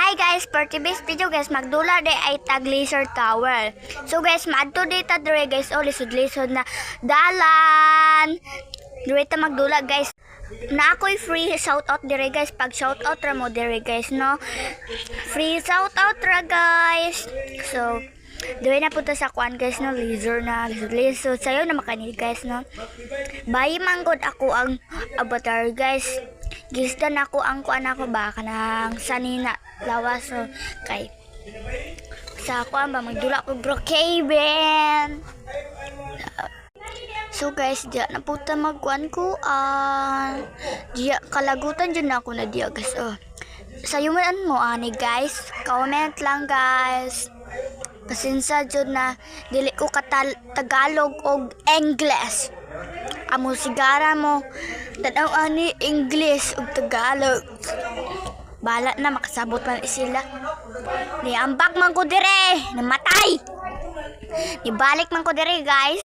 Hi guys, for today's video guys, magdula day ay tag laser tower. So guys, maadto data dire guys, o lisod-lisod na dalan. Dire ta magdula guys. Na ako'y free shout out dire guys, pag shout out ra mo dire guys, no? Free shout out ra guys. So, dire na punta sa kuan guys, no? Laser na, lisod. Sayo na makanig guys, no? Bayi manggod ako ang avatar guys. Gisdan ako ang kuan ako ba kanang sanina lawas so kay sa kuan ba magdula ko bro Kevin. So guys, diya na puta magkuan ko diya kalagutan dyan ako na diya guys. Sayuman mo ani guys, comment lang guys. Pasensya dyan na dili ko Tagalog og English. Amo sigara mo tanaw ani English ug Tagalog. Bala na makasabot man sila. Ni ambak man ko dire, namatay. Ni balik man ko dire guys.